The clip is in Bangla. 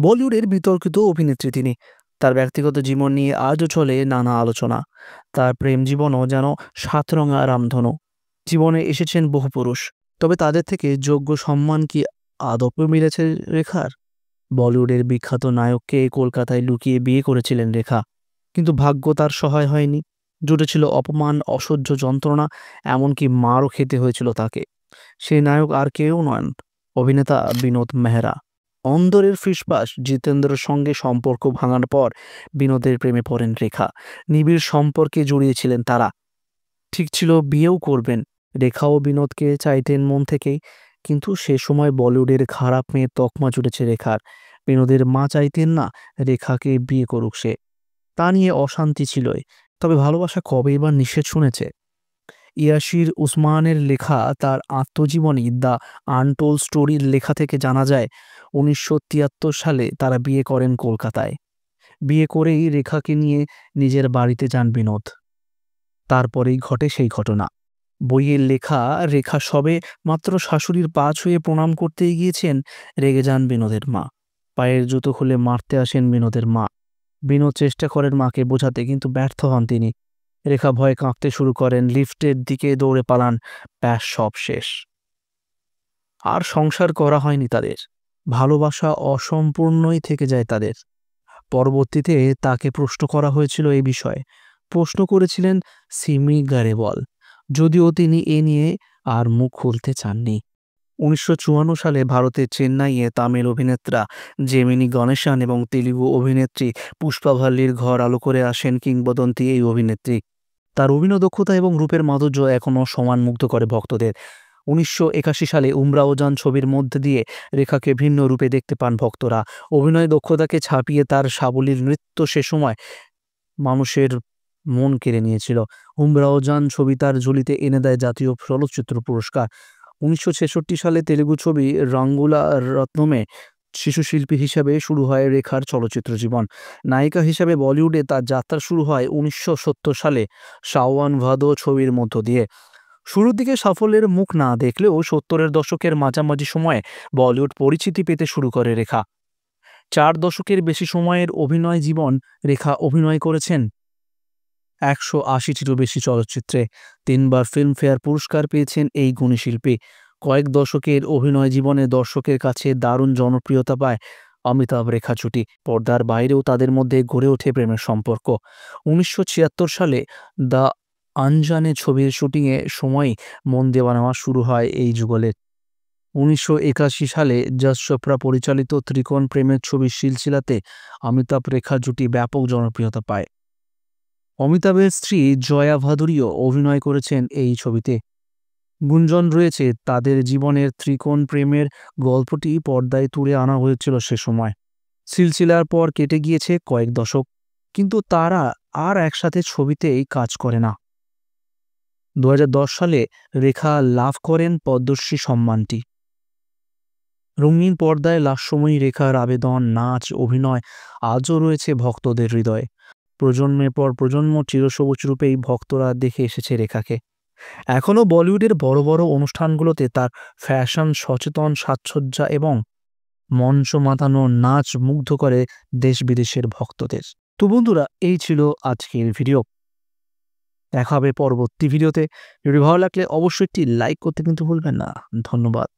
বলিউডের বিতর্কিত অভিনেত্রী তিনি। তার ব্যক্তিগত জীবন নিয়ে আজও চলে নানা আলোচনা। তার প্রেম জীবনও যেন সাতরঙা রামধনু। জীবনে এসেছেন বহু পুরুষ, তবে তাদের থেকে যোগ্য সম্মান কি আদপে মিলেছে রেখার? বলিউডের বিখ্যাত নায়ককে কলকাতায় লুকিয়ে বিয়ে করেছিলেন রেখা, কিন্তু ভাগ্য তার সহায় হয়নি। জুটেছিল অপমান, অসহ্য যন্ত্রণা, এমনকি মারও খেতে হয়েছিল তাকে। সেই নায়ক আর কেউ নন, অভিনেতা বিনোদ মেহরা। অন্দরের ফিসফাস জিতেন্দ্রের সঙ্গে সম্পর্ক ভাঙার পর বিনোদের প্রেমে পড়েন রেখা। নিবিড় সম্পর্কে জড়িয়েছিলেন তারা। ঠিক ছিল বিয়েও করবেন। রেখাও বিনোদকে চাইতেন মন থেকেই, কিন্তু সে সময় বলিউডের খারাপ মেয়ে তকমা জুটেছে রেখার। বিনোদের মা চাইতেন না রেখাকে বিয়ে করুক সে। তা নিয়ে অশান্তি ছিলই। তবে ভালোবাসা কবে এবার নিষেধ শুনেছে? ইয়াসির উসমানের লেখা তার আত্মজীবনী দ্য আনটোল্ড স্টোরির লেখা থেকে জানা যায়, ১৯৭৩ সালে তারা বিয়ে করেন কলকাতায়। বিয়ে করেই রেখাকে নিয়ে নিজের বাড়িতে যান বিনোদ। তারপরেই ঘটে সেই ঘটনা। বইয়ের লেখা, রেখা সবে মাত্র শাশুড়ির পা ছুঁয়ে প্রণাম করতে গিয়েছেন, রেগে যান বিনোদের মা। পায়ের জুতো খুলে মারতে আসেন বিনোদের মা। বিনোদ চেষ্টা করেন মাকে বোঝাতে, কিন্তু ব্যর্থ হন তিনি। রেখা ভয়ে কাঁপতে শুরু করেন, লিফটের দিকে দৌড়ে পালান। ব্যাস, সব শেষ। আর সংসার করা হয়নি তাদের। ভালোবাসা অসম্পূর্ণই থেকে যায় তাদের। পরবর্তীতে তাকে প্রশ্ন করা হয়েছিল এই বিষয়ে। প্রশ্ন করেছিলেন সিমি গ্যারেওয়াল, যদিও তিনি এ নিয়ে আর মুখ খুলতে চাননি। ১৯৫৪ সালে ভারতের চেন্নাইয়ে তামিল অভিনেত্রা জেমিনি গণেশন এবং তেলুগু অভিনেত্রী পুষ্পা ভাল্লির ঘর আলো করে আসেন কিংবদন্তি এই অভিনেত্রী। তার অভিনয় দক্ষতা এবং রূপের মাধুর্য এখনও সমান মুগ্ধ করে ভক্তদের। ১৯৮১ সালে উমরাওজান ছবির মধ্যে দিয়ে রেখাকে ভিন্ন রূপে দেখতে পান ভক্তরা। অভিনয় দক্ষতাকে ছাপিয়ে তার সাবলীল নৃত্য সে সময় মানুষের মন কেড়ে নিয়েছিল। উমরাওজান ছবি তার ঝুলিতে এনে দেয় জাতীয় চলচ্চিত্র পুরস্কার। ১৯৬৬ সালে তেলুগু ছবি রঙ্গুলা রত্নমে শিশু শিল্পী হিসেবে শুরু হয় রেখার চলচ্চিত্র জীবন। নায়িকা হিসেবে বলিউডে তার যাত্রা শুরু হয় ১৯৭০ সালে শাওয়ান ভাদো ছবির মধ্য দিয়ে। শুরুর দিকে সাফল্যের মুখ না দেখলেও ৭০-এর দশকের মাঝামাঝি সময়ে বলিউড পরিচিতি পেতে শুরু করে রেখা। ৪ দশকের বেশি সময়ের অভিনয় জীবন রেখা অভিনয় করেছেন ১৮০টিরও বেশি চলচ্চিত্রে। ৩বার ফিল্মফেয়ার পুরস্কার পেয়েছেন এই গুণী শিল্পী। কয়েক দশকের অভিনয় জীবনে দর্শকের কাছে দারুণ জনপ্রিয়তা পায় অমিতাভ রেখা জুটি। পর্দার বাইরেও তাদের মধ্যে গড়ে ওঠে প্রেমের সম্পর্ক। ১৯৭৬ সালে দ্য আনজানে ছবির শুটিংয়ে সময়ই মন দেওয়া নেওয়া শুরু হয় এই যুগলের। ১৯৮১ সালে যশ চোপড়া পরিচালিত ত্রিকোণ প্রেমের ছবি সিলসিলাতে অমিতাভ রেখা জুটি ব্যাপক জনপ্রিয়তা পায়। অমিতাভের স্ত্রী জয়া ভাদুরীও অভিনয় করেছেন এই ছবিতে। গুঞ্জন রয়েছে তাদের জীবনের ত্রিকোণ প্রেমের গল্পটি পর্দায় তুলে আনা হয়েছিল সে সময়। সিলসিলার পর কেটে গিয়েছে কয়েক দশক, কিন্তু তারা আর একসাথে ছবিতেই কাজ করে না। ২০১০ সালে রেখা লাভ করেন পদ্মশ্রী সম্মানটি। রঙিন পর্দায় লাস্যময়ী রেখার আবেদন, নাচ, অভিনয় আজও রয়েছে ভক্তদের হৃদয়ে। প্রজন্মের পর প্রজন্ম চিরসবুজ রূপেই ভক্তরা দেখে এসেছে রেখাকে। এখনও বলিউডের বড় বড় অনুষ্ঠানগুলোতে তার ফ্যাশন, সচেতন সাজসজ্জা এবং মঞ্চ মাতানো নাচ মুগ্ধ করে দেশ বিদেশের ভক্তদের। তো বন্ধুরা, এই ছিল আজকের ভিডিও। দেখা হবে পরবর্তী ভিডিওতে। যদি ভালো লাগলে অবশ্যই একটি লাইক করতে কিন্তু ভুলবেন না। ধন্যবাদ।